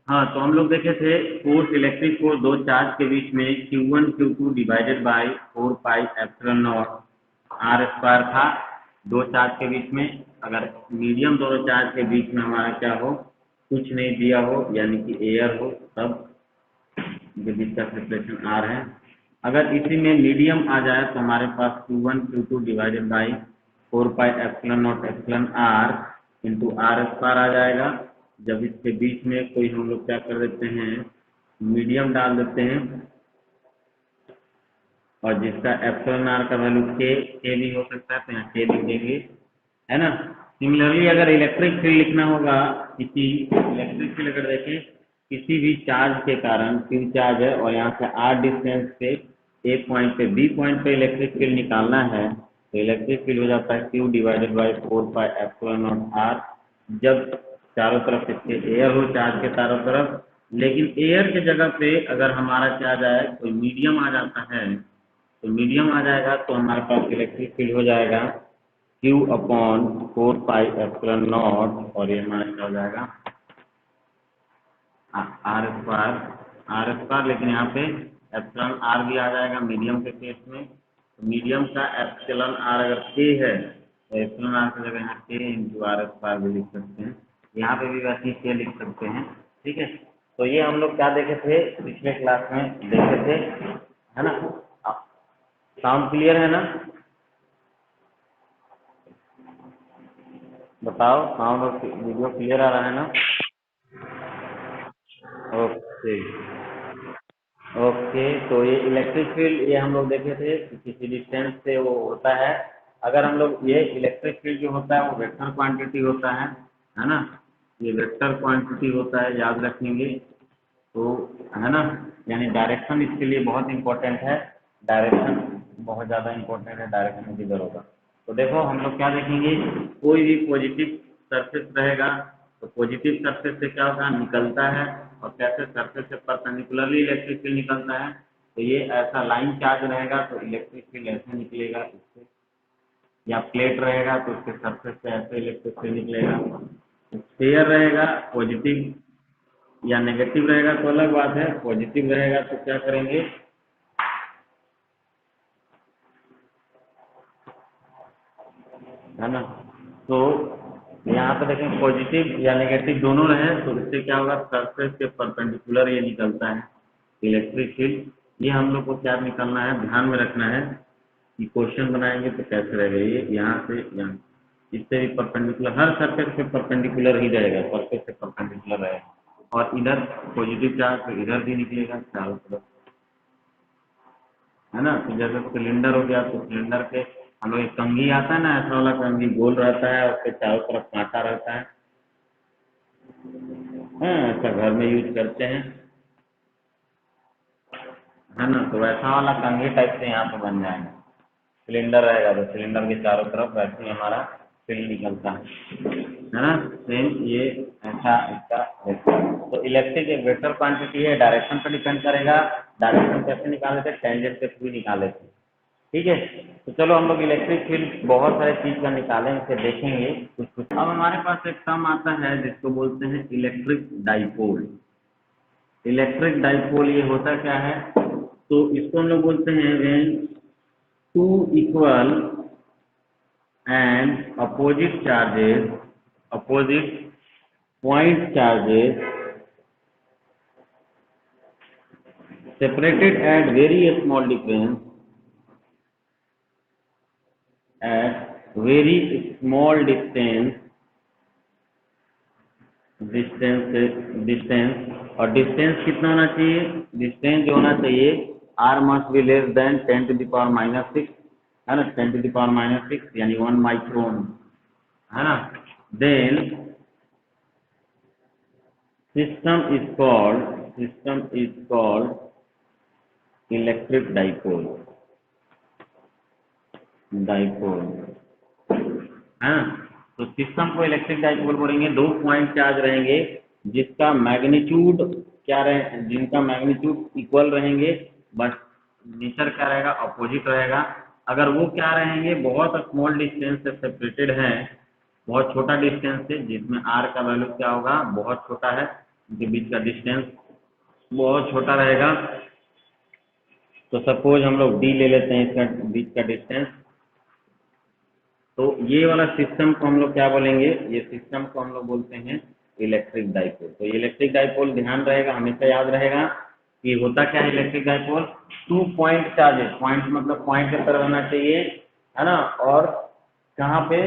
हाँ, तो हम लोग देखे थे फोर्स, इलेक्ट्रिक फोर्स दो चार्ज के बीच में Q1 Q2 divided by 4 pi epsilon naught r square था। दो चार्ज के बीच में, अगर मीडियम दोनों चार्ज के बीच में हमारा क्या हो, कुछ नहीं दिया हो, यानी कि एयर हो, तब जो जिसका सेपरेशन आर है। अगर इसी में मीडियम आ जाए तो हमारे पास Q1 Q2 divided by 4 pi epsilon naught epsilon r into r square आ जाएगा। जब इसके बीच में कोई हम लोग क्या कर देते हैं, मीडियम डाल देते हैं, और जिसका एप्सिलॉन आर का वैल्यू के भी हो सकता है, तो यहाँ के लिख देंगे, है ना। सिमिलरली अगर इलेक्ट्रिक फील्ड लिखना होगा, किसी इलेक्ट्रिक फील्ड अगर देखें किसी भी चार्ज के कारण, Q चार्ज है और यहाँ से R डिस्टेंस पे ए पॉइंट पे बी पॉइंट पे इलेक्ट्रिक फील्ड निकालना है, तो इलेक्ट्रिक फील्ड हो जाता है Q divided by 4 pi epsilon naught r. जब चारों तरफ इसके एयर हो, चार्ज के चारों तरफ, लेकिन एयर के जगह पे अगर हमारा क्या आ जाए, कोई मीडियम आ जाता है, तो मीडियम आ जाएगा तो हमारे पास इलेक्ट्रिक फील्ड हो जाएगा Q upon 4 pi epsilon not, और ये हमारा क्या हो जाएगा आर स्क्वायर, लेकिन यहाँ पे एप्सिलॉन आर भी आ जाएगा मीडियम के केस में। तो मीडियम का एप्सिलॉन आर अगर के है, तो एप्सिलॉन आर की जगह यहाँ के इंटू आर स्क्वायर भी लिख सकते हैं, यहाँ पे भी वैसे ही के लिख सकते हैं। ठीक है, तो ये हम लोग क्या देखे थे पिछले क्लास में, देखे थे, है ना। साउंड क्लियर है ना, बताओ, साउंड और वीडियो क्लियर आ रहा है ना। ओके ओके, तो ये इलेक्ट्रिक फील्ड ये हम लोग देखे थे कि किसी डिस्टेंस से वो होता है। अगर हम लोग ये इलेक्ट्रिक फील्ड जो होता है वो वेक्टर क्वांटिटी होता है ना। ये वेक्टर क्वांटिटी होता है, याद रखेंगे तो, है ना। यानी डायरेक्शन इसके लिए बहुत इंपॉर्टेंट है, डायरेक्शन बहुत ज़्यादा इंपॉर्टेंट है, डायरेक्शन किधर होगा। तो देखो हम लोग क्या देखेंगे, कोई भी पॉजिटिव सरफेस रहेगा तो पॉजिटिव सरफेस से क्या होगा, निकलता है, और कैसे सरफेस से परपेंडिकुलरली इलेक्ट्रिक फील्ड निकलता है। तो ये ऐसा लाइन चार्ज रहेगा तो इलेक्ट्रिक फील्ड ऐसे निकलेगा इससे, या प्लेट रहेगा तो उसके सरफेस से ऐसे इलेक्ट्रिक फील्ड निकलेगा। स्फीयर रहेगा, पॉजिटिव या नेगेटिव रहेगा तो अलग बात है, पॉजिटिव रहेगा तो क्या करेंगे, है ना। तो यहाँ पे देखें पॉजिटिव या नेगेटिव दोनों रहे तो इससे क्या होगा, सरफेस के परपेंडिकुलर ये निकलता है इलेक्ट्रिक फील्ड। ये हम लोग को क्या निकालना है, ध्यान में रखना है कि क्वेश्चन बनाएंगे तो कैसे रहेगा, ये यहाँ से यहाँ, इससे भी परपेंडिकुलर, हर सरफेस पे परपेंडिकुलर ही रहेगा, सरफेस से परपेंडिकुलर रहेगा, और इधर पॉजिटिव चार्ज तो इधर भी निकलेगा चारों तरफ, है ना। तो जैसे सिलेंडर हो गया तो सिलेंडर पे हम लोग एक कंघी आता है ना, ऐसा वाला कंघी गोल रहता है, उसके चारों तरफ कांटा रहता है, हाँ, ऐसा घर में यूज करते हैं, है ना। तो वैसा वाला कंघी टाइप से यहाँ पे बन जाएगा, सिलेंडर रहेगा तो सिलेंडर के चारों तरफ वैसे ही हमारा फील्ड निकलता है ना। सेम ये ऐसा इसका वेक्टर, तो इलेक्ट्रिक एक वेक्टर क्वांटिटी है, डायरेक्शन पर डिपेंड करेगा। डायरेक्शन कैसे निकाले थे, टेंजेंट के थ्रू निकाले थे। ठीक है, तो चलो हम लोग इलेक्ट्रिक फील्ड बहुत सारे चीज का निकालें, इसे देखेंगे कुछ कुछ। अब हमारे पास एक टर्म आता है जिसको बोलते हैं इलेक्ट्रिक डाइपोल। इलेक्ट्रिक डाइपोल ये होता क्या है, तो इसको हम लोग बोलते हैं when two equal and opposite point charges separated at very small difference, at very small distance, और डिस्टेंस कितना होना चाहिए, डिस्टेंस जो होना चाहिए r must be less than 10⁻⁻⁶, है ना, 10⁻⁻⁶ यानी 1 माइक्रोन, है ना। Then system is called electric dipole, है ना। तो सिस्टम को इलेक्ट्रिक डाइपोल बोलेंगे, दो पॉइंट चार्ज रहेंगे जिसका मैग्नीट्यूड क्या रहे, जिनका मैग्नीट्यूड इक्वल रहेंगे, बट नेचर क्या रहेगा, अपोजिट रहेगा। अगर वो क्या रहेंगे, बहुत स्मॉल डिस्टेंस से सेपरेटेड है, बहुत छोटा डिस्टेंस से, जिसमें आर का वैल्यू क्या होगा, बहुत छोटा है, इनके बीच का डिस्टेंस बहुत छोटा रहेगा। तो सपोज हम लोग डी ले लेते हैं, इसका बीच का डिस्टेंस। तो ये वाला सिस्टम को हम लोग क्या बोलेंगे, ये सिस्टम को हम लोग बोलते हैं इलेक्ट्रिक डाइपोल। तो इलेक्ट्रिक डाइपोल ध्यान रहेगा, हमेशा याद रहेगा कि होता क्या है electric dipole, 2 point charges, point मतलब पॉइंट की तरह होना चाहिए, है ना, और कहाँ पे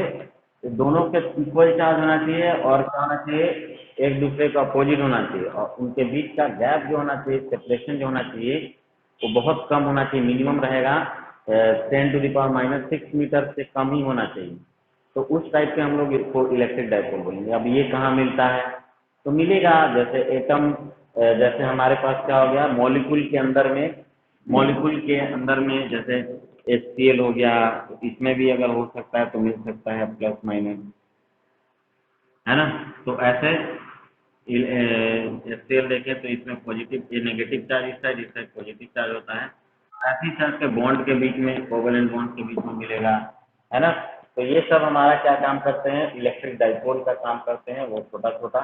दोनों के इक्वल चार्ज होना चाहिए और क्या होना चाहिए, एक दूसरे का अपोजिट होना चाहिए, और उनके बीच का गैप जो होना चाहिए, सेपरेशन जो होना चाहिए वो बहुत कम होना चाहिए, मिनिमम रहेगा 10⁻⁻6 मीटर से कम ही होना चाहिए। तो उस टाइप के हम लोग इसको इलेक्ट्रिक डाइपोल बोलेंगे। अब ये कहाँ मिलता है, तो मिलेगा जैसे एटम, जैसे हमारे पास क्या हो गया मॉलिक्यूल के अंदर में, मॉलिक्यूल के अंदर में जैसे HCl हो गया, इसमें भी अगर हो सकता है तो मिल सकता है प्लस माइनस, है ना। तो ऐसे HCl देखें तो इसमें पॉजिटिव, ये नेगेटिव चार्ज इस साइड पॉजिटिव चार्ज होता है। ऐसी चार्ज के बॉन्ड के बीच में, कोवेलेंट बॉन्ड के बीच में मिलेगा, है ना। तो ये सब हमारा क्या काम करते हैं, इलेक्ट्रिक डाइपोल का काम करते हैं, वो छोटा छोटा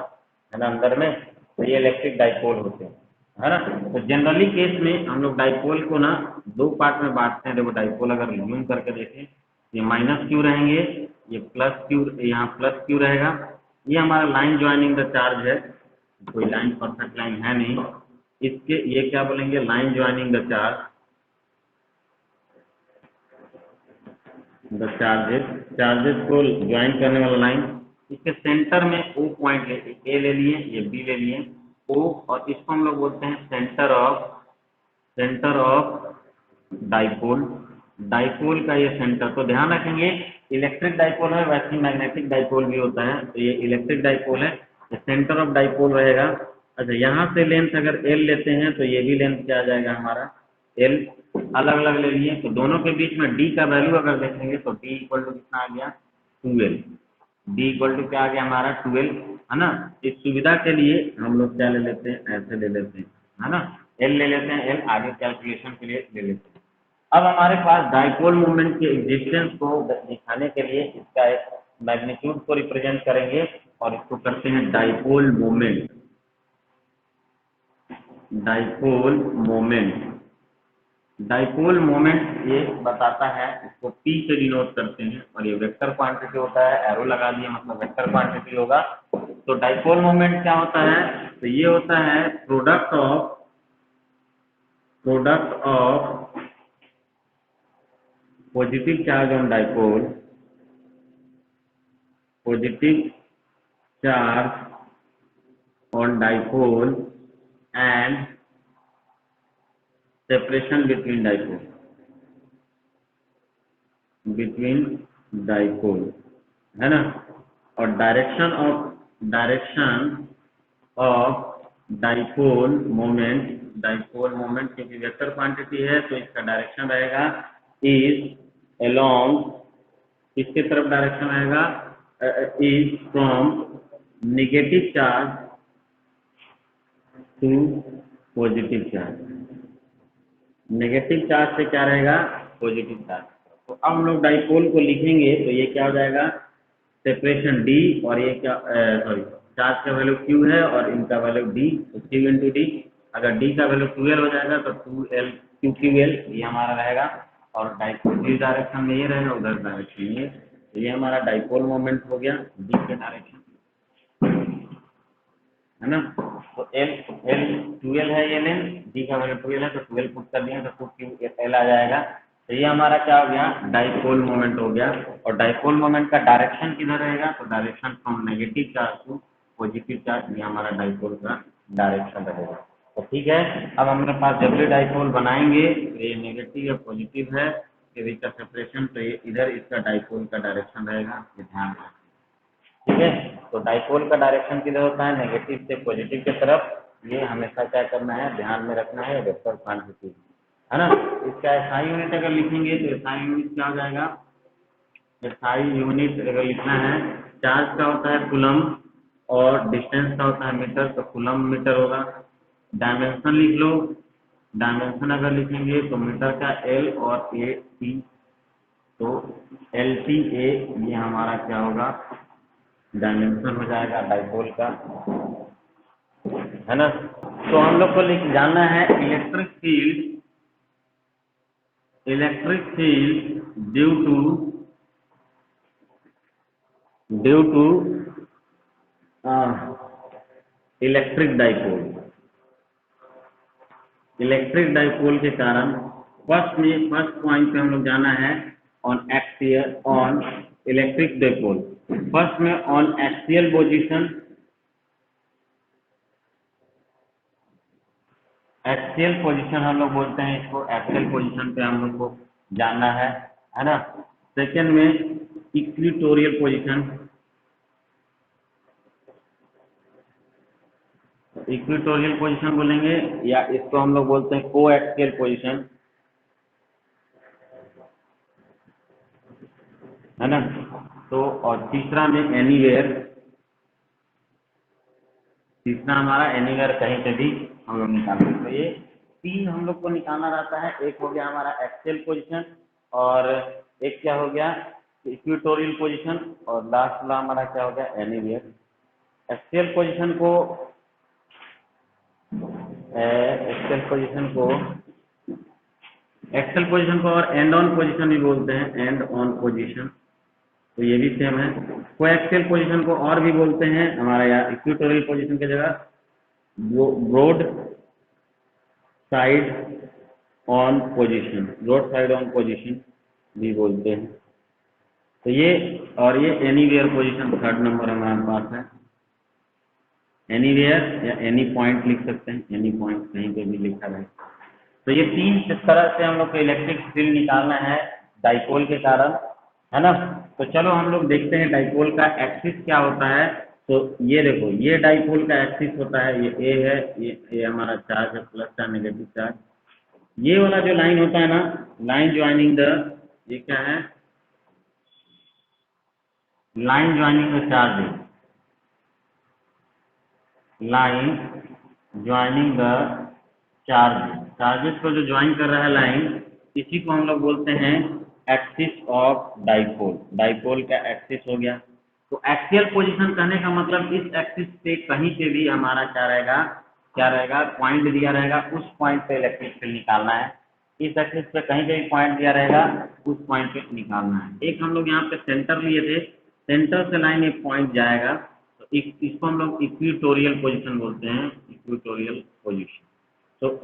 है ना अंदर में, तो ये इलेक्ट्रिक डाइपोल होते हैं, है ना। तो जनरली केस में हम लोग डाइपोल को ना 2 पार्ट में बांटते हैं। देखो डाइपोल अगर यूम करके देखें, ये माइनस क्यू रहेंगे, ये प्लस क्यू, यहाँ प्लस क्यू रहेगा, ये हमारा लाइन ज्वाइनिंग द चार्ज है, कोई लाइन परफेक्ट लाइन है नहीं, इसके ये क्या बोलेंगे, line joining the charge, the charges, charges को ज्वाइन करने वाला लाइन। इसके सेंटर में ओ पॉइंट ए ले लिए, ये बी ले लिए, ओ, और इसको हम लोग बोलते हैं सेंटर ऑफ डाइपोल। डाइपोल का ये सेंटर, तो ध्यान रखेंगे इलेक्ट्रिक डाइपोल है, वैसे ही मैग्नेटिक डाइपोल भी होता है। तो ये इलेक्ट्रिक डाइपोल है, ये सेंटर ऑफ डाइपोल रहेगा। अच्छा, यहाँ से लेंथ अगर एल लेते हैं तो ये भी लेंथ क्या आ जाएगा हमारा एल, अलग अलग ले लिए, तो दोनों के बीच में डी का वैल्यू अगर देखेंगे तो डी इक्वल टू कितना आ गया 12, डी इक्वल टू क्या आ गया हमारा 12, है ना। इस सुविधा के लिए हम लोग क्या ले लेते हैं, ऐसे ले लेते हैं, है ना, एल ले लेते हैं, एल आगे कैलकुलेशन के लिए ले लेते हैं। अब हमारे पास डाइपोल मोमेंट के एग्जिस्टेंस को दिखाने के लिए इसका एक मैग्नीट्यूड को रिप्रेजेंट करेंगे और इसको करते हैं dipole moment. Dipole moment, dipole moment ये बताता है, इसको P से डिनोट करते हैं, और ये वेक्टर क्वांटिटी होता है, एरो लगा दिए मतलब वेक्टर क्वांटिटी होगा। तो डाइपोल मोमेंट क्या होता है, तो ये होता है product of positive charge on dipole, positive charge on dipole and separation between dipole, है ना। और डायरेक्शन ऑफ डाइपोल मोमेंट क्योंकि वेक्टर क्वांटिटी है तो इसका डायरेक्शन रहेगा इज अलोंग, किसके तरफ डायरेक्शन रहेगा, is from negative charge to positive charge, negative charge से क्या रहेगा पॉजिटिव चार्ज। तो अब हम लोग डाइपोल को लिखेंगे तो ये क्या हो जाएगा सेपरेशन डी, और ये क्या सॉरी, चार्ज का वैल्यू क्यू है और इनका वैल्यू डी, तो क्यू इंटू डी, अगर डी का वैल्यू 12 हो जाएगा तो 2L QQL ये हमारा रहेगा, और डाइपोल इस डायरेक्शन में ये रहेगा, उधर डायरेक्शन में, तो ये हमारा डाइपोल मोमेंट हो गया डी के डायरेक्शन, है ना। तो एल एल 12 है, ये लेंथ, डी का वैल्यू 12 है, तो 12 पुट कर दिया तो 2QL आ जाएगा। तो ये हमारा क्या हो गया डाइपोल मोमेंट हो गया। और डाइपोल मोमेंट का डायरेक्शन किधर रहेगा, तो direction from negative charge to positive charge, ये हमारा डाइपोल का डायरेक्शन रहेगा। तो ठीक है, अब हमारे पास जब भी डाइपोल बनाएंगे तो ये नेगेटिव या पॉजिटिव है, के बीच का सेपरेशन, तो ये इधर इसका डाइपोल का डायरेक्शन रहेगा, ये ध्यान रखें, ठीक है। तो डाइपोल का डायरेक्शन किधर होता है, नेगेटिव से पॉजिटिव की तरफ, ये हमेशा क्या करना है ध्यान में रखना है, वेक्टर क्वांटिटी, है ना। इसका एसआई यूनिट अगर लिखेंगे तो एसआई यूनिट क्या हो जाएगा, एसआई यूनिट अगर लिखना है, चार्ज का होता है कूलम और डिस्टेंस का होता है मीटर, तो कूलम मीटर होगा। डायमेंशन लिख लो, डायमेंशन अगर लिखेंगे तो मीटर का एल और ए टी, तो एल टी ए ये हमारा क्या होगा डायमेंशन हो जाएगा डाइपोल का। है ना। तो हम लोग को जानना है electric field due to electric dipole के कारण फर्स्ट पॉइंट पे हम लोग जाना है ऑन इलेक्ट्रिक डाइपोल। फर्स्ट में ऑन एक्सियल पोजीशन, हम लोग बोलते हैं इसको, एक्सियल पोजीशन पे हम लोग को जानना है ना। सेकेंड में इक्वेटोरियल पोजीशन बोलेंगे, या इसको हम लोग बोलते हैं कोएक्सियल पोजीशन, है ना। तो और तीसरा हमारा एनीवेयर, कहीं पे भी हम लोग निकालते हैं। तो ये तीन हम लोग को निकालना रहता है। एक हो गया हमारा एक्सियल पोजीशन, और एक क्या हो गया इक्वेटोरियल पोजीशन, और लास्ट वाला हमारा क्या हो गया एनीवेयर। एक्सियल पोजीशन को और एंड ऑन पोजीशन भी बोलते हैं, एंड ऑन पोजीशन, तो ये भी सेम है। कोएक्सियल पोजीशन को और भी बोलते हैं हमारा यहाँ इक्वेटोरियल पोजीशन की जगह ब्रॉड साइड ऑन पोजीशन भी बोलते हैं। तो ये एनीवेयर पोजीशन थर्ड नंबर हमारे पास है। एनीवेयर या एनी पॉइंट लिख सकते हैं, एनी पॉइंट कहीं पे भी लिखा रहे। तो ये तीन इस तरह से हम लोग को इलेक्ट्रिक फील्ड निकालना है डाइपोल के कारण, है ना। तो चलो हम लोग देखते हैं डाइपोल का एक्सिस क्या होता है। तो ये देखो, ये डाइपोल का एक्सिस होता है, ये ए है, ये हमारा चार्ज है, प्लस चार्ज नेगेटिव चार्ज। ये वाला जो लाइन होता है ना, लाइन ज्वाइनिंग द, ये क्या है, लाइन ज्वाइनिंग द चार्जेस को जो ज्वाइन कर रहा है लाइन, इसी को हम लोग बोलते हैं एक्सिस ऑफ डाइपोल का एक्सिस हो गया। तो एक्सियल पोजीशन कहने का मतलब इस एक्सिस पे कहीं पे भी हमारा क्या रहेगा पॉइंट दिया रहेगा, उस पॉइंट पे इलेक्ट्रिक फील्ड निकालना है। इस एक्सिस पे कहीं पे भी पॉइंट दिया रहेगा, उस पॉइंट पे निकालना है। एक हम लोग यहाँ पे सेंटर लिए थे, सेंटर से लाइन एक पॉइंट जाएगा, तो इसको हम लोग इक्वेटोरियल पोजीशन बोलते हैं, इक्वेटोरियल पोजीशन। तो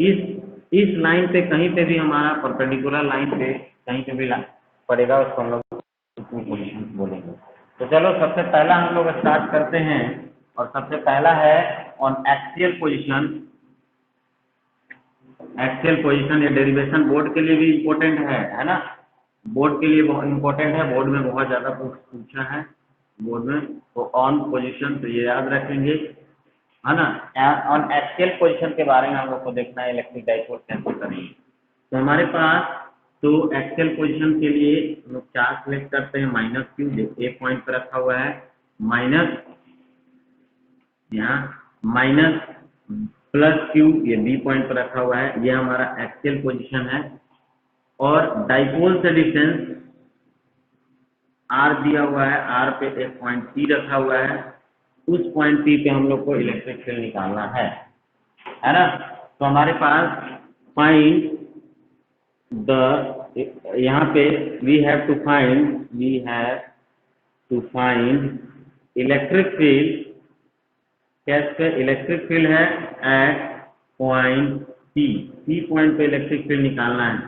इस लाइन पे कहीं पे भी हमारा परपेंडिकुलर लाइन पे कहीं पे भी पड़ेगा, उसको हम लोग पोजीशन बोलेंगे। तो चलो सबसे पहला हम लोग स्टार्ट करते हैं, और सबसे पहला है ऑन एक्सियल पोजीशन। ये डेरिवेशन बोर्ड के लिए भी इम्पोर्टेंट है ना, बोर्ड के लिए बहुत इम्पोर्टेंट है, बोर्ड में बहुत ज़्यादा पूछा है बोर्ड में। तो ऑन पोजीशन, तो ये याद रखेंगे, है ना। ऑन एक्सियल पोजीशन के बारे में हम लोग को देखना है, इलेक्ट्रिक डाइपोल कैसे करेंगे। तो हमारे पास तो एक्सियल पोजीशन के लिए हम लोग चार्ज सेलेक्ट करते हैं -q, जो ए पॉइंट पर रखा हुआ है, +q ये बी पॉइंट पर रखा हुआ है, ये हमारा एक्सियल पोजीशन है। और डाइपोल से डिस्टेंस r दिया हुआ है, r पे एक पॉइंट P रखा हुआ है, उस पॉइंट P पे हम लोग को इलेक्ट्रिक फील्ड निकालना है ना। तो हमारे पास फाइंड यहाँ पे we have to find electric field. कैसे इलेक्ट्रिक फील्ड है एट पॉइंट P पॉइंट पे इलेक्ट्रिक फील्ड निकालना है।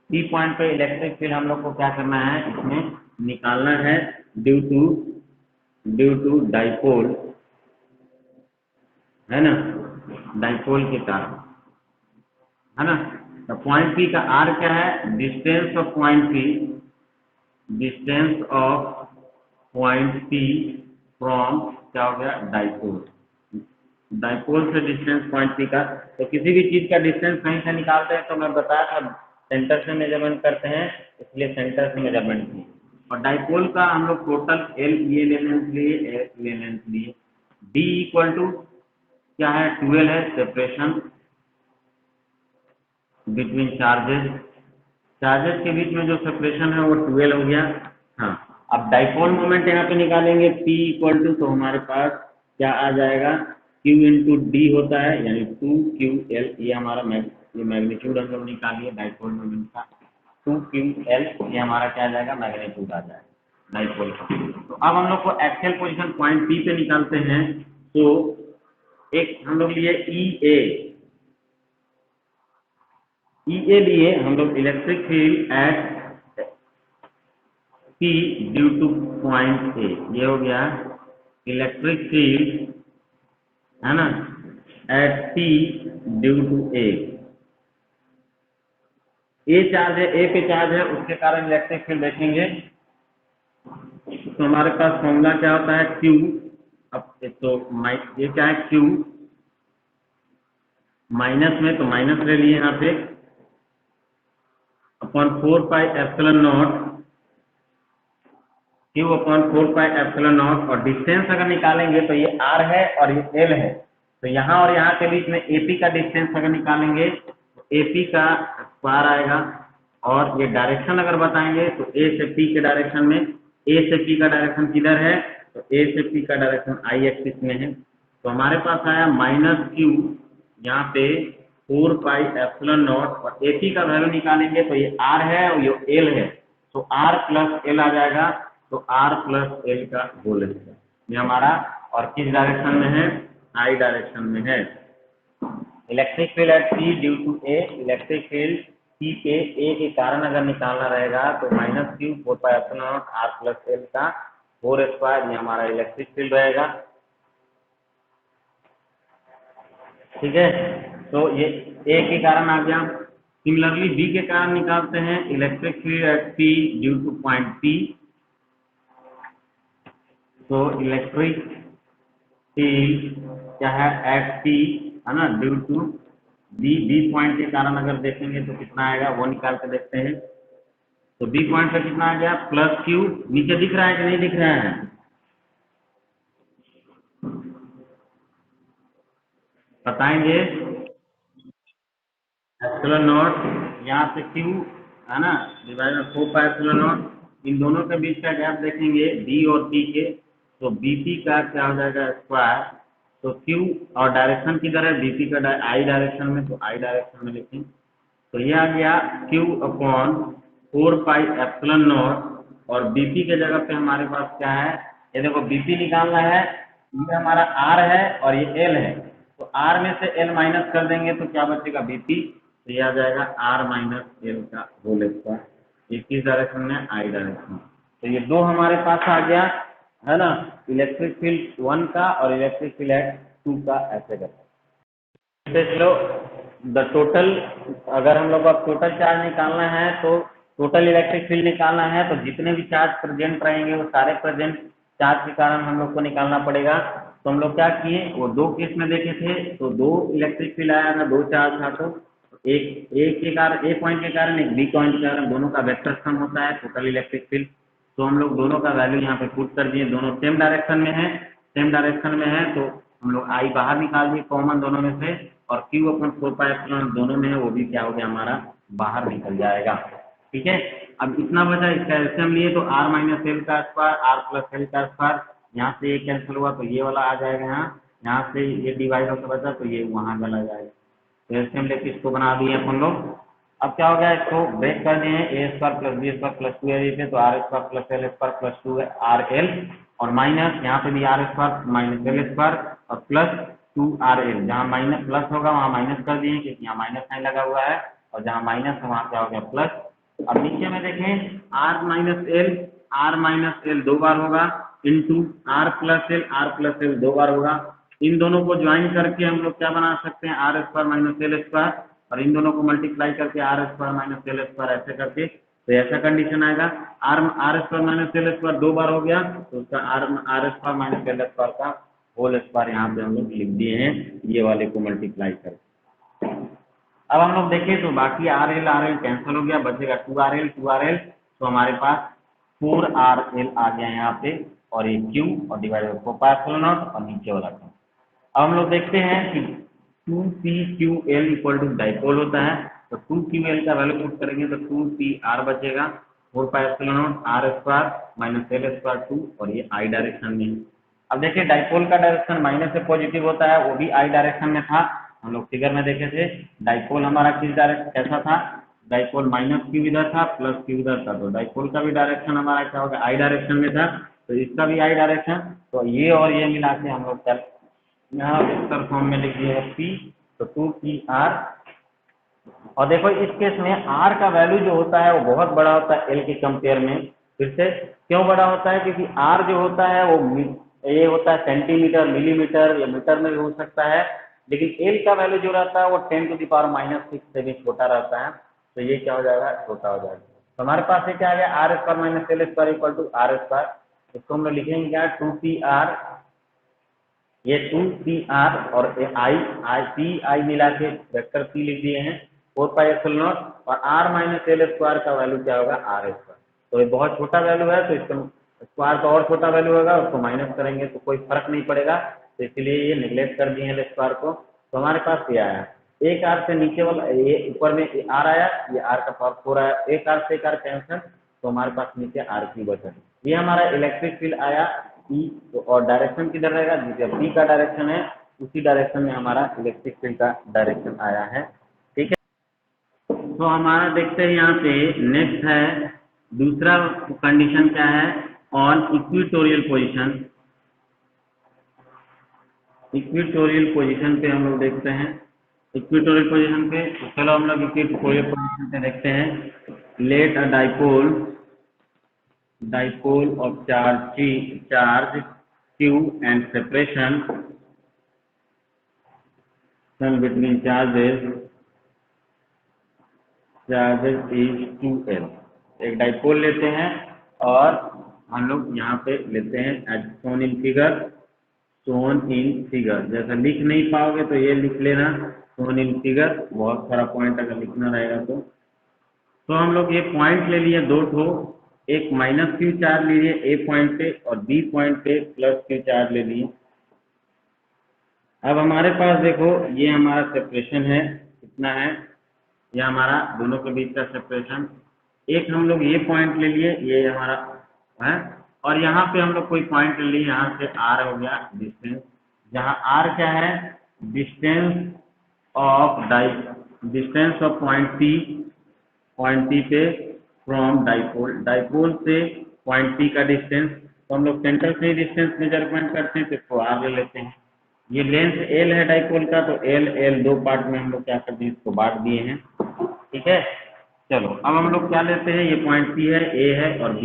P पॉइंट पे इलेक्ट्रिक फील्ड हम लोग को क्या करना है, इसमें निकालना है ड्यू टू डाइपोल, है ना, डाइपोल के कारण, है ना। तो पॉइंट P का R क्या है, distance of point P from क्या हो गया डाइपोल से डिस्टेंस पॉइंट P का। तो किसी भी चीज का डिस्टेंस कहीं से निकालते हैं, तो मैं बताया था सेंटर से मेजरमेंट करते हैं, इसलिए सेंटर से मेजरमेंट किए। और डाइपोल का हम लोग टोटल L ये लेंथ लिए, D इक्वल टू क्या है 12 है, सेपरेशन बिटवीन चार्जेस के बीच में जो सेपरेशन है वो 12 हो गया। हाँ, अब डाइपोल मोमेंट यहाँ पे निकालेंगे P इक्वल टू, तो हमारे पास क्या आ जाएगा Q इंटू डी होता है, यानी 2QL, ये हमारा ये मैग्नीट्यूड हम लोग निकालिए डाइपोल मोमेंट का। 2QL ये हमारा क्या आ जाएगा, मैग्नीट्यूड आ जाएगा डाइपोल का। तो अब हम लोग को एक्चुअल पोजीशन पॉइंट P पे निकालते हैं। तो एक हम लोग लिए EA लिए हम लोग electric field at P due to point A, ये हो गया इलेक्ट्रिक फील्ड, है ना, at P due to A charge है, A पे चार्ज है, उसके कारण इलेक्ट्रिक फील्ड देखेंगे। तो हमारे पास फॉर्मूला क्या होता है, Q, अब तो ये क्या है, Q माइनस में, तो माइनस ले लिए यहाँ पे, upon 4 pi epsilon not, Q upon 4 pi epsilon not, और डिस्टेंस अगर निकालेंगे तो ये R है और ये L है, तो यहाँ और यहाँ के बीच में AP का डिस्टेंस अगर निकालेंगे तो AP का स्क्वायर आएगा, और ये डायरेक्शन अगर बताएंगे तो A से P के डायरेक्शन में, A से P का डायरेक्शन किधर है, तो A से P का डायरेक्शन I एक्सिस में है। तो हमारे पास आया -Q, यहाँ पे 4 पाई एप्सिलॉन नॉट, और AP का वैल्यू निकालेंगे तो ये R है और ये L है, तो R प्लस L आ जाएगा, तो R प्लस L का होल स्क्वायर, ये हमारा, और किस डायरेक्शन में है, I डायरेक्शन में है। Electric field at P due to A, electric field P पे A के कारण अगर निकालना रहेगा तो -Q 4 pi epsilon not R plus L का होल स्क्वायर, ये हमारा इलेक्ट्रिक फील्ड रहेगा। ठीक है, तो ये A के कारण आ गया। सिमिलरली B के कारण निकालते हैं, electric field at P due to point P, तो इलेक्ट्रिक फील्ड क्या है एट P, है ना, ड्यू टू बी पॉइंट के कारण अगर देखेंगे तो कितना आएगा, वो निकाल के देखते हैं। तो B पॉइंट पे कितना आ गया, +Q, नीचे दिख रहा है कि नहीं दिख रहा है, बताएंगे, एप्सिलॉन नॉट, यहाँ से Q, है ना, डिवाइड में 4 पाई एप्सिलॉन नॉट, इन दोनों के बीच का गैप देखेंगे B और P के, तो BP का क्या हो जाएगा, स्क्वायर, तो Q, और डायरेक्शन किधर है, BP का I डायरेक्शन में, तो I डायरेक्शन में लिखें, तो ये आ गया Q upon 4 pi epsilon not, और BP के जगह पे हमारे पास क्या है, ये देखो BP निकालना है, ये हमारा R है और ये L है, तो R में से L माइनस कर देंगे तो क्या बचेगा, BP, तो ये आ जाएगा R माइनस L का होल स्क्वायर, ये किस डायरेक्शन में, I डायरेक्शन। तो ये दो हमारे पास आ गया, है ना, इलेक्ट्रिक फील्ड 1 का और इलेक्ट्रिक फील्ड 2 का, ऐसे करते चलो। द टोटल, अगर हम लोग को अब टोटल चार्ज निकालना है, तो टोटल इलेक्ट्रिक फील्ड निकालना है, तो जितने भी चार्ज प्रेजेंट रहेंगे वो सारे प्रेजेंट चार्ज के कारण हम लोग को निकालना पड़ेगा। तो हम लोग क्या किए, वो दो केस में देखे थे, तो दो इलेक्ट्रिक फील्ड आया था, दो चार्ज था, तो एक के कारण, ए पॉइंट के कारण, एक बी पॉइंट के कारण, दोनों का वेक्टर सम होता है टोटल इलेक्ट्रिक फील्ड। तो हम लोग दोनों का वैल्यू यहाँ पे पुट कर दिए, दोनों सेम डायरेक्शन में है, तो हम लोग I बाहर निकाल दिए कॉमन दोनों में से, और Q अपॉन 4 पाई एप्सिलॉन दोनों में है, वो भी क्या हो गया, हमारा बाहर निकल जाएगा। ठीक है, अब इतना बचा, इसका एलसीएम लिए तो R माइनस एल का स्क्वायर, R प्लस एल का स्क्वायर, यहाँ से ये कैंसिल हुआ तो ये वाला आ जाएगा, यहाँ से ये डिवाइड होकर बचा तो ये वहाँ चला जाएगा। तो एलसीएम लेके इसको बना दिए अपन लोग। अब क्या हो गया, इसको ब्रेक कर दिए हैं, a square plus b square plus 2 है, तो r square plus l square plus 2 है आर एल, और माइनस यहाँ पे भी r square minus l square और प्लस 2 आर एल, जहाँ माइनस प्लस होगा वहाँ माइनस कर दिए क्योंकि यहाँ माइनस साइन लगा हुआ है, और जहाँ माइनस है वहाँ क्या हो गया प्लस। अब नीचे में देखें, आर माइनस एल 2 बार होगा, इंटू आर प्लस एल 2 बार होगा। इन दोनों को ज्वाइन करके हम लोग क्या बना सकते हैं, r square minus l square, और इन दोनों को मल्टीप्लाई करके r square minus l square, ऐसे करके, तो ऐसा कंडीशन आएगा, r square minus l square 2 बार हो गया, तो उसका r square minus l square का होल स्क्वायर यहाँ पे हम लोग लिख दिए हैं, ये वाले को मल्टीप्लाई करके। अब हम लोग देखें तो बाकी आर एल कैंसिल हो गया, बचेगा 2RL, तो हमारे पास 4RL आ गया यहाँ पे, और ये Q और divide by 4 pi epsilon not और नीचे वाला टर्म। अब हम लोग देखते हैं कि 2PQL इक्वल टू डाइपोल होता है, तो 2QL का वैल्यू पुट करेंगे तो 2PR बचेगा, 4 pi epsilon not R square minus l square 2, और ये I डायरेक्शन में। अब देखिए डाइपोल का डायरेक्शन माइनस से पॉजिटिव होता है, वो भी आई डायरेक्शन में था, हम लोग फिगर में देखे थे। डाइपोल हमारा किस डायरेक्शन कैसा था, डाइपोल माइनस क्यू इधर था प्लस क्यू इधर था, तो डाइपोल का भी डायरेक्शन हमारा क्या होगा, आई डायरेक्शन में था, तो इसका भी आई डायरेक्शन। तो ये और ये मिला के हम लोग यहाँ वेक्टर फॉर्म में लिख दिए पी, तो 2pr। और देखो इस केस में r का वैल्यू जो होता है वो बहुत बड़ा होता है l के कंपेयर में। फिर से क्यों बड़ा होता है, क्योंकि r जो होता है वो ये होता है सेंटीमीटर, मिलीमीटर या मीटर में भी हो सकता है, लेकिन l का वैल्यू जो रहता है वो 10⁻⁻6 से भी छोटा रहता है, तो ये क्या हो जाएगा, छोटा हो जाएगा। तो हमारे पास ये क्या आ गया, r² - l² = r²। इसको हम लोग लिखेंगे क्या, 2pr, ये 2pr और pi मिला के वेक्टर p लिख दिए हैं 4πε0, और r - l² का वैल्यू क्या होगा, r²। तो ये बहुत छोटा वैल्यू है, तो इसका स्क्वायर का और छोटा वैल्यू होगा, उसको माइनस करेंगे तो कोई फर्क नहीं पड़ेगा, तो इसलिए ये निगलेक्ट कर दिए हैं l² को। तो हमारे पास ये आया, एक r से नीचे वाला ये ऊपर में r आया, ये r का पावर 4 आया, एक r से एक r कैंसिल, तो हमारे पास नीचे r³ बचा। ये हमारा इलेक्ट्रिक फील्ड आया E, तो और डायरेक्शन किधर रहेगा, जिसका P का डायरेक्शन है उसी डायरेक्शन में हमारा इलेक्ट्रिक फील्ड का डायरेक्शन आया है। ठीक है, तो हमारा देखते हैं यहाँ पे नेक्स्ट है दूसरा कंडीशन क्या है, on equatorial position. Equatorial position पे हम लोग देखते हैं, इक्वेटोरियल पोजीशन पे, तो चलो हम लोग इक्वेटोरियल पोजीशन पे देखते हैं। Let a dipole of charge q and separation between charges is 2l। एक डाइपोल लेते हैं और हम लोग यहाँ पे लेते हैं एज shown in figure। जैसा लिख नहीं पाओगे तो ये लिख लेना shown in figure, बहुत सारा पॉइंट अगर लिखना रहेगा तो हम लोग ये पॉइंट ले लिए दो ठो, एक -q चार्ज लीजिए ए पॉइंट पे और बी पॉइंट पे +q चार्ज ले लिए। अब हमारे पास देखो ये हमारा सेपरेशन है, कितना है, ये हमारा दोनों के बीच का सेपरेशन। एक हम लोग ये पॉइंट ले लिए, ये हमारा है, और यहाँ पे हम लोग कोई पॉइंट ले लिए, यहाँ से r हो गया डिस्टेंस, जहाँ r क्या है, डिस्टेंस ऑफ पॉइंट P पे फ्रॉम डाइपोल से पॉइंट P का डिस्टेंस। तो हम लोग सेंटर से ही डिस्टेंस मेजरमेंट करते हैं, तो इसको r ले लेते हैं। ये लेंथ l है डाइपोल का, तो l दो पार्ट में हम लोग क्या कर दिए, इसको बांट दिए हैं। ठीक है, चलो अब हम लोग क्या लेते हैं, ये पॉइंट P है, A है और B।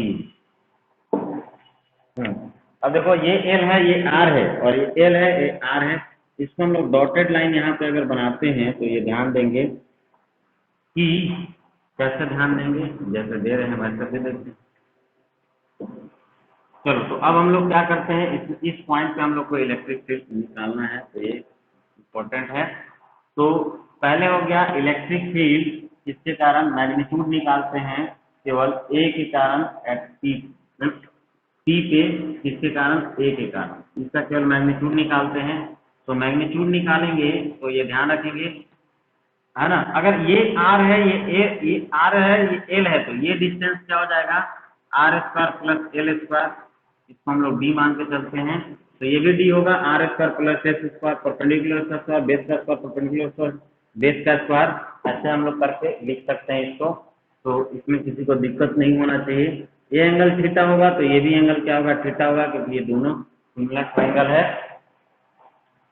अब देखो ये l है, ये r है, और ये l है, ये r है। इसको हम लोग डॉटेड लाइन यहाँ पे अगर बनाते हैं तो ये ध्यान देंगे कि कैसे ध्यान देंगे, जैसे दे रहे हैं वैसे भी देखते हैं। चलो तो अब हम लोग क्या करते हैं, इस पॉइंट पे हम लोग को इलेक्ट्रिक फील्ड निकालना है, तो ये इम्पोर्टेंट है। तो पहले हो गया इलेक्ट्रिक फील्ड, इसके कारण मैग्नीट्यूड निकालते हैं केवल ए के कारण एट पी पे, किसके कारण, ए के कारण, इसका केवल मैग्नीट्यूड निकालते हैं। तो मैग्नीट्यूड निकालेंगे तो ये ध्यान रखेंगे, है ना, अगर ये r है, ये r है, ये l है, तो ये डिस्टेंस क्या हो जाएगा, r² + l²। इसको हम लोग d मान के चलते हैं, तो ये भी d होगा, r² + s² परपेंडिकुलर का स्क्वायर, बेस का स्क्वायर परपेंडिकुलर स्क्वायर, बेस का स्क्वायर, ऐसे हम लोग करके लिख सकते हैं इसको। तो इसमें किसी को दिक्कत नहीं होना चाहिए। ये एंगल थीटा होगा तो ये भी एंगल क्या होगा, थीटा होगा, क्योंकि ये दोनों सिमिलर ट्रायंगल है,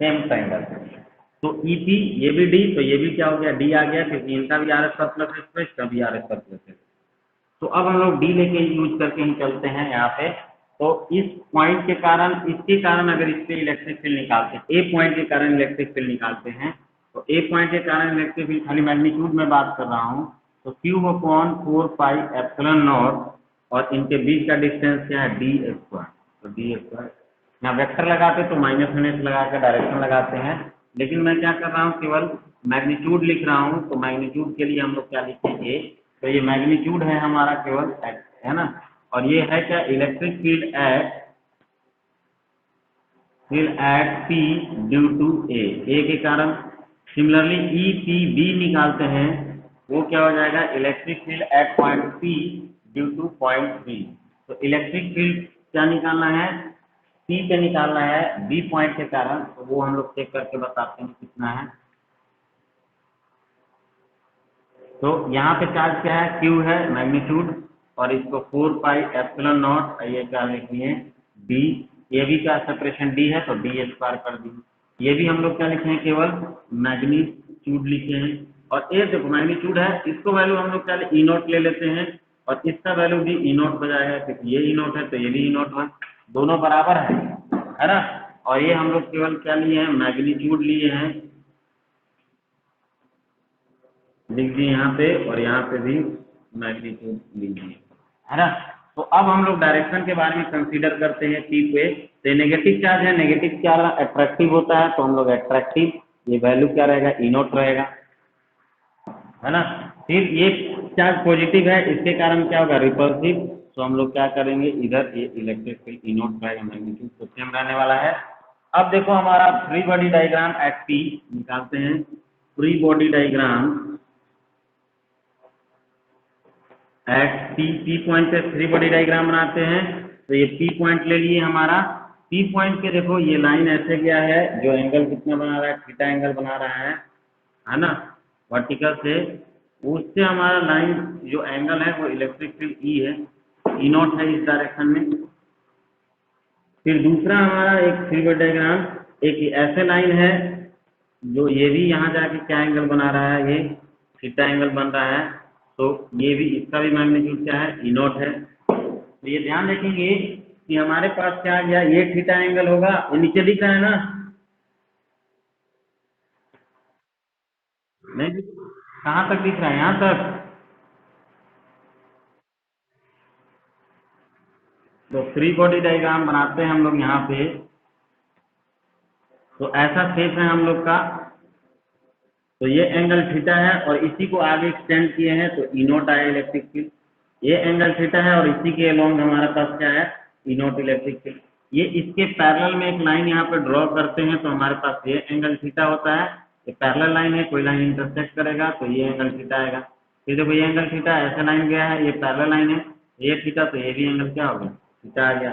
सेम ट्रायंगल। तो EP ये भी D, तो ये भी क्या हो गया, D आ गया, क्योंकि इनका भी r² + s, इसका भी r² + s। तो अब हम लोग D लेके यूज करके ही चलते हैं यहाँ पे। तो इस पॉइंट के कारण, इसके कारण अगर इस पे इलेक्ट्रिक फील्ड निकालते हैं, ए पॉइंट के कारण इलेक्ट्रिक फील्ड निकालते हैं, तो ए पॉइंट के कारण इलेक्ट्रिक फील्ड, खाली मैग्नीट्यूड में बात कर रहा हूँ, तो Q/4πε0, और इनके बीच का डिस्टेंस क्या है, d²। तो d², यहाँ वेक्टर लगाते तो माइनस लगा कर डायरेक्शन लगाते हैं, लेकिन मैं क्या कर रहा हूँ, केवल मैग्नीट्यूड लिख रहा हूँ। तो मैग्नीट्यूड के लिए हम लोग क्या लिखेंगे, तो ये मैग्नीट्यूड है हमारा केवल x, है ना, और ये है क्या, electric field at P due to A के कारण। सिमिलरली EPB निकालते हैं, वो क्या हो जाएगा, electric field at point P due to point B। तो इलेक्ट्रिक फील्ड क्या निकालना है, पी पे निकालना है बी पॉइंट के कारण, तो वो हम लोग चेक करके बताते हैं कितना है। तो यहाँ पे चार्ज क्या है, क्यू है मैग्नीट्यूड, और इसको 4 पाई एप्सिलॉन नॉट, ये क्या लिखिए डी, ये भी का सेपरेशन डी है तो डी स्क्वायर कर दी। ये भी हम लोग क्या लिखे हैं, केवल मैग्नीट्यूड लिखे हैं। और ये देखो मैग्नीट्यूड है, इसको वैल्यू हम लोग क्या ई नोट ले लेते हैं, और इसका वैल्यू भी ई नोट हो जाएगा, क्योंकि ये ई नोट है तो ये भी ई नोट है, दोनों बराबर है ना। और ये हम लोग केवल क्या लिए हैं, मैग्नीट्यूड लिए हैं, लिख दिए यहाँ पे, और यहाँ पे भी मैग्नीट्यूड लीजिए, है ना। तो अब हम लोग डायरेक्शन के बारे में कंसीडर करते हैं पी पे। तो नेगेटिव चार्ज है, नेगेटिव क्या अट्रैक्टिव होता है, तो हम लोग अट्रैक्टिव, ये वैल्यू क्या रहेगा, ई नोट रहेगा, है ना। फिर ये चार्ज पॉजिटिव है, इसके कारण क्या होगा, रिपल्सिव, तो हम लोग क्या करेंगे, इधर ये इलेक्ट्रिक फील्ड ई नोट रहेगा, मैग्नीट्यूड तो सेम रहने वाला है। अब देखो हमारा free body diagram eight P निकालते हैं, free body diagram eight P, P point पे फ्री बॉडी डायग्राम बनाते हैं। तो ये पी पॉइंट ले लिए हमारा, पी पॉइंट के देखो ये लाइन ऐसे गया है, जो एंगल कितना बना रहा है, थीटा एंगल बना रहा है ना, वर्टिकल से, उससे हमारा लाइन जो एंगल है वो इलेक्ट्रिक फील्ड ई है, ई नॉट है इस डायरेक्शन में। फिर दूसरा हमारा एक फ्री बॉडी डायग्राम, एक ऐसे लाइन है जो ये भी यहाँ जाके क्या एंगल बना रहा है, ये थीटा एंगल बन रहा है, तो ये भी, इसका भी मैग्नीट्यूड क्या है, ई नॉट है। तो ये ध्यान रखेंगे कि हमारे पास क्या आ गया, ये थीटा एंगल होगा, ये नीचे दिख रहा है ना, नहीं कहाँ तक दिख रहा है, यहाँ तक। तो फ्री बॉडी डायग्राम बनाते हैं हम लोग यहाँ पे, तो ऐसा शेप है हम लोग का, तो ये एंगल थीटा है, और इसी को आगे एक्सटेंड किए हैं तो ई नोट आया इलेक्ट्रिक फील्ड। ये एंगल थीटा है और इसी के अलोंग हमारे पास क्या है, ई नोट इलेक्ट्रिक फील्ड। ये इसके पैरेलल में एक लाइन यहाँ पे ड्रॉ करते हैं, तो हमारे पास ये एंगल थीटा होता है, ये पैरेलल लाइन है, कोई लाइन इंटरसेक्ट करेगा तो ये एंगल थीटा आएगा। फिर देखो ये एंगल थीटा, ऐसा लाइन गया है, ये पैरेलल लाइन है, ये थीटा, तो ये भी एंगल क्या हो गया, थीटा आ गया,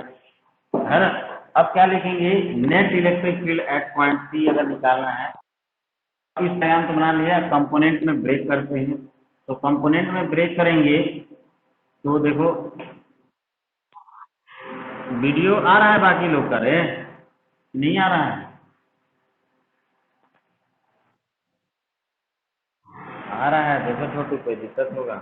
है ना। अब क्या लिखेंगे, net electric field at point C अगर निकालना है, इस डायग्राम को बना लिया, कंपोनेंट में ब्रेक करते हैं। तो कंपोनेंट में ब्रेक करेंगे तो देखो वीडियो आ रहा है, बाकी लोग कर रहे हैं, नहीं आ रहा है, आ रहा है, देखो छोटू कोई दिक्कत होगा।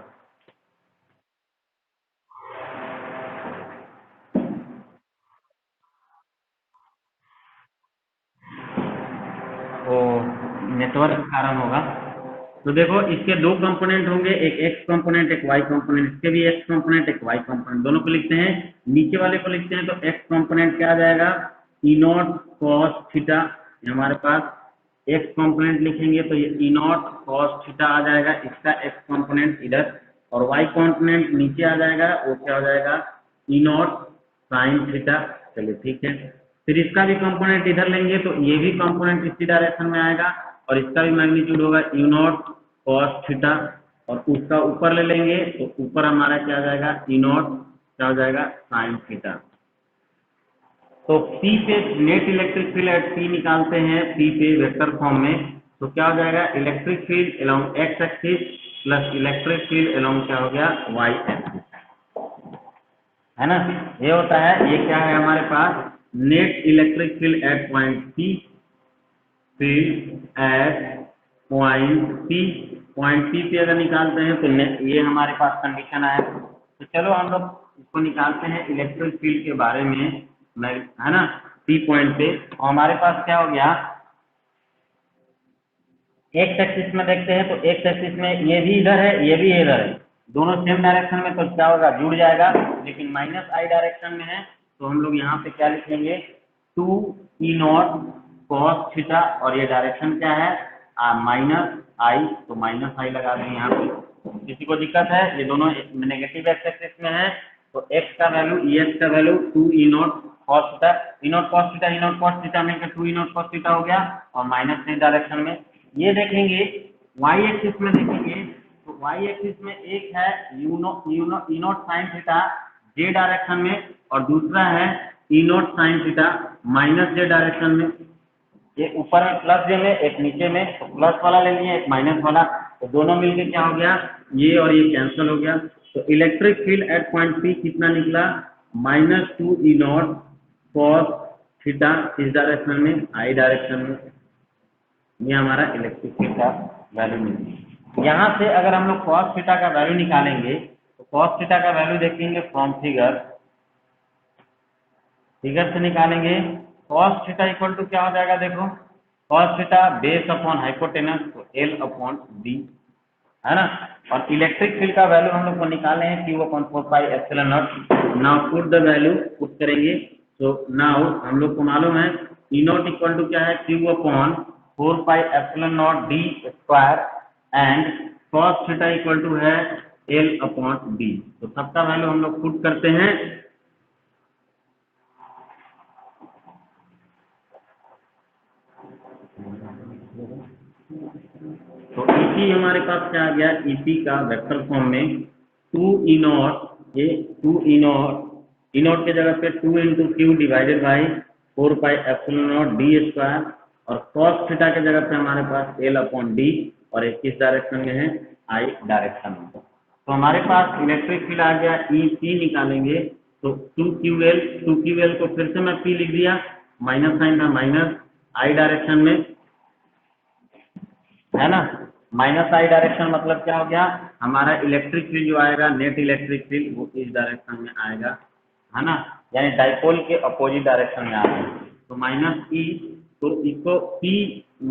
वो नेटवर्क के कारण होगा। तो देखो इसके दो कंपोनेंट होंगे, एक एक्स कंपोनेंट एक वाई कंपोनेंट, इसके भी एक्स कंपोनेंट एक वाई कंपोनेंट, दोनों को लिखते हैं। नीचे वाले को लिखते हैं तो एक्स कंपोनेंट क्या आ जाएगा, ई नॉट कॉस थीटा, हमारे पास एक्स कंपोनेंट लिखेंगे तो ये ई नॉट कॉस थीटा आ जाएगा, इसका एक्स कंपोनेंट इधर, और वाई कंपोनेंट नीचे आ जाएगा, वो क्या हो जाएगा, ई नॉट साइन थीटा। चलिए ठीक है, फिर इसका भी कंपोनेंट इधर लेंगे तो ये भी कंपोनेंट इसी डायरेक्शन में आएगा, और इसका भी मैग्नीट्यूड होगा यू नॉट कॉस थीटा, और उसका ऊपर ले लेंगे तो ऊपर हमारा क्या आ जाएगा, ई नॉट क्या हो जाएगा, साइन थीटा। तो पी पे net electric field eight P निकालते हैं, पी पे वेक्टर फॉर्म में, तो क्या हो जाएगा, electric field along x axis plus electric field along क्या हो गया, वाई एक्सिस, है ना। ये होता है, ये क्या है हमारे पास, net electric field at point c, field at point p पे अगर निकालते हैं तो ये हमारे पास कंडीशन है। तो चलो हम लोग इसको निकालते हैं इलेक्ट्रिक फील्ड के बारे में, है ना, पी पॉइंट पे। तो हमारे पास क्या हो गया, एक्स एक्सिस में देखते हैं तो एक्स एक्सिस में ये भी इधर है, ये भी इधर है, दोनों सेम डायरेक्शन में, तो क्या होगा, जुड़ जाएगा। लेकिन माइनस आई डायरेक्शन में है तो हम लोग यहाँ पे क्या लिखेंगे, 2 ई नॉट कॉस थीटा, और ये डायरेक्शन क्या है, माइनस आई, तो माइनस आई लगा दें यहाँ पे। किसी को दिक्कत है, ये दोनों नेगेटिव एक्स एक्सिस में है, तो एक्स का वैल्यू, ई एक्स का value 2 E not cos theta, E not cos theta, E not cos theta मिलकर 2 ई नॉट कॉस थीटा हो गया, और माइनस इस डायरेक्शन में। ये देखेंगे वाई एक्सिस में, देखेंगे तो वाई एक्सिस में एक है e naught sine theta j direction में, और दूसरा है e naught sine theta minus j direction में, ये ऊपर में प्लस जे में, एक नीचे में, तो प्लस वाला ले लिया, एक माइनस वाला, तो दोनों मिलके क्या हो गया, ये और ये कैंसिल हो गया। तो electric field at point P कितना निकला, -2 ई नॉट कॉस थीटा इस डायरेक्शन में, आई डायरेक्शन में। ये हमारा इलेक्ट्रिक फील्ड का वैल्यू मिली। यहाँ से अगर हम लोग कॉस थीटा का वैल्यू निकालेंगे तो कॉस थीटा का वैल्यू देखेंगे फ्रॉम फिगर से निकालेंगे। कॉस थीटा इक्वल टू क्या हो जाएगा, देखो cos theta base upon hypotenuse, तो एल अपॉन डी, है ना। और इलेक्ट्रिक फील्ड का वैल्यू हम लोग को निकाले हैं Q/4πε0। Now put the value, put करेंगे तो नाउ हम लोग को मालूम है ई नॉट इक्वल टू क्या है, Q/4πε0 D square and cos theta equal to है एल अपॉन डी। तो सबका वैल्यू हम लोग पुट करते हैं। तो EP हमारे पास क्या आ गया, EP का वेक्टर फॉर्म में 2 ई नॉट, ये 2 ई नॉट के जगह पे 2 into q divided by 4πε0 d square, और कॉस थीटा के जगह पे हमारे पास एल अपॉन डी, और एक किस डायरेक्शन में है, आई डायरेक्शन में। तो हमारे पास इलेक्ट्रिक फील्ड आ गया, EP निकालेंगे तो 2QL को फिर से मैं P लिख दिया, माइनस साइन था, माइनस आई डायरेक्शन में, है ना। माइनस आई डायरेक्शन मतलब क्या हो गया, हमारा इलेक्ट्रिक फील्ड जो आएगा, नेट इलेक्ट्रिक फील्ड, वो इस डायरेक्शन में आएगा, है ना, यानी डाइपोल के अपोजिट डायरेक्शन में आएगा। तो -E, तो इसको P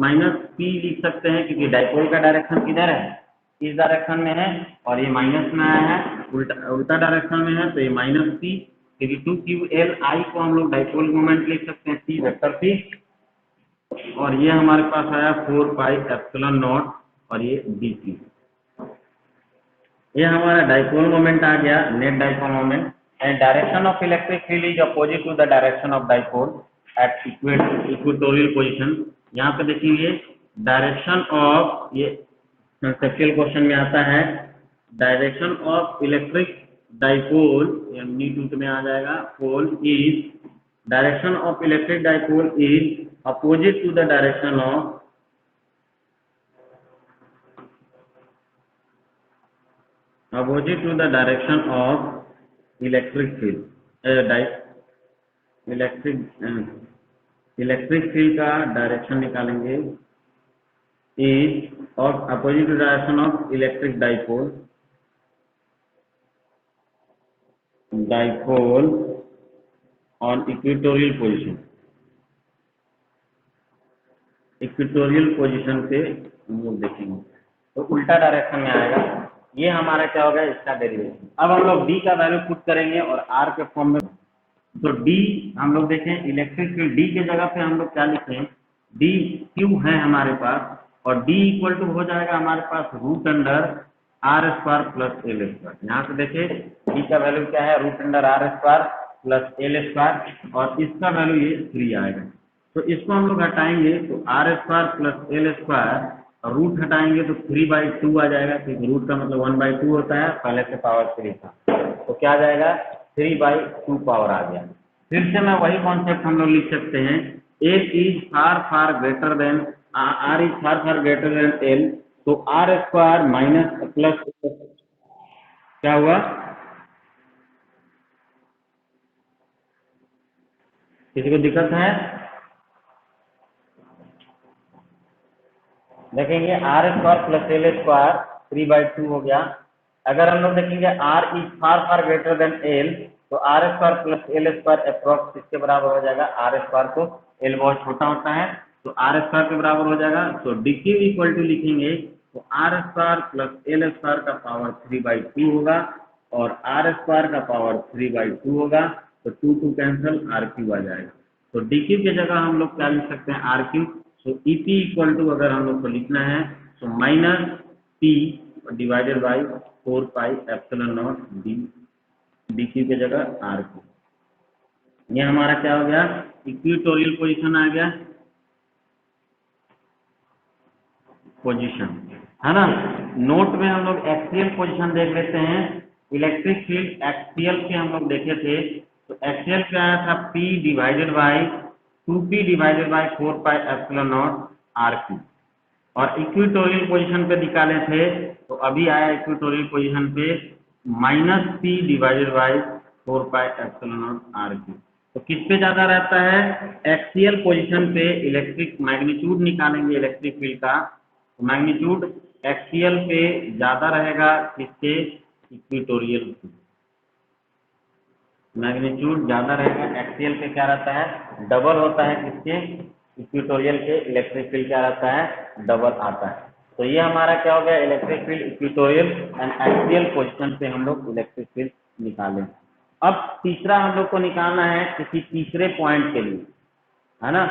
-P लिख सकते हैं क्योंकि डाइपोल का डायरेक्शन किधर है, इस डायरेक्शन में है, और ये माइनस में आया है, उल्टा डायरेक्शन में है, तो ये -P, क्योंकि 2QL I को हम लोग डाइपोल मोमेंट लिख सकते हैं, P वेक्टर P, और ये हमारे पास आया 4πε0, और ये dq, ये हमारा डाइपोल मोमेंट आ गया, net dipole moment. And direction of electric field is opposite to the direction of dipole at equatorial position. यहाँ पे देखिए डायरेक्शन ऑफ, ये कंसेप्चुअल क्वेश्चन में आता है, direction of electric dipole, NEET में आ जाएगा, pole is, direction of electric dipole is opposite to the direction of electric field, electric field का डायरेक्शन निकालेंगे, is of opposite to direction of electric dipole on equatorial position पे हम लोग देखेंगे, तो उल्टा डायरेक्शन में आएगा। ये हमारा क्या होगा, इसका डेरिवेशन। अब हम लोग D का वैल्यू पुट करेंगे और R के फॉर्म में। तो D हम लोग देखें, इलेक्ट्रिक फील्ड D के जगह पे हम लोग क्या लिखें, D Q है हमारे पास, और D इक्वल टू हो जाएगा हमारे पास √R² प्लस L²। यहाँ पे देखिए D का वैल्यू क्या है, √R² प्लस L², और इसका वैल्यू ये 3 आएगा। तो इसको हम लोग हटाएंगे तो R² प्लस L², रूट हटाएंगे तो 3/2 आ जाएगा, क्योंकि रूट का मतलब 1/2 होता है, पहले से पावर 3 था, तो क्या आ जाएगा, 3/2 पावर आ गया। फिर से मैं वही कॉन्सेप्ट हम लोग लिख सकते हैं, L is far greater than R is far greater than L, तो R² माइनस प्लस क्या हुआ, किसी को दिक्कत है, देखेंगे R² प्लस L² 3/2 हो गया। अगर हम लोग देखेंगे R is far greater than L, तो R² प्लस L² अप्रॉक्स किसके बराबर हो जाएगा, R² को, L बहुत छोटा होता है, तो R² के बराबर हो जाएगा। तो dq इक्वल टू लिखेंगे तो R² प्लस L² का पावर 3/2 होगा, और R² का पावर 3/2 होगा, तो 2 कैंसिल, RQ आ जाएगा। तो dq की जगह हम लोग क्या लिख सकते हैं, RQ। तो EP इक्वल टू अगर हम लोग को लिखना है तो -P डिवाइडेड बाई 4πε0 dq के जगह RQ। ये हमारा क्या हो गया, इक्वेटोरियल पोजीशन आ गया, पोजीशन, है ना। नोट में हम लोग एक्सियल पोजीशन देख लेते हैं। इलेक्ट्रिक फील्ड एक्सियल के हम लोग देखे थे, तो एक्सियल क्या आया था, P divided by 2P divided by 4 pi epsilon naught R Q. और इक्वेटोरियल पोजीशन पे निकाले थे तो अभी आया इक्वेटोरियल पोजीशन पे -P divided by 4 pi epsilon naught R Q. तो किस पे ज्यादा रहता है, एक्सियल पोजीशन पे इलेक्ट्रिक मैग्नीट्यूड निकालेंगे इलेक्ट्रिक फील्ड का, तो मैग्नीट्यूड एक्सियल पे ज्यादा रहेगा किसके, इक्वेटोरियल। मैग्नीट्यूड ज्यादा रहेगा एक्सियल पे, क्या रहता है डबल होता है किसके, इक्वेटोरियल के। इलेक्ट्रिक फील्ड क्या रहता है, डबल आता है। तो ये हमारा क्या हो गया, electric field equatorial and axial position पे हम लोग इलेक्ट्रिक फील्ड निकालें। अब तीसरा हम लोग को निकालना है किसी तीसरे पॉइंट के लिए, है ना।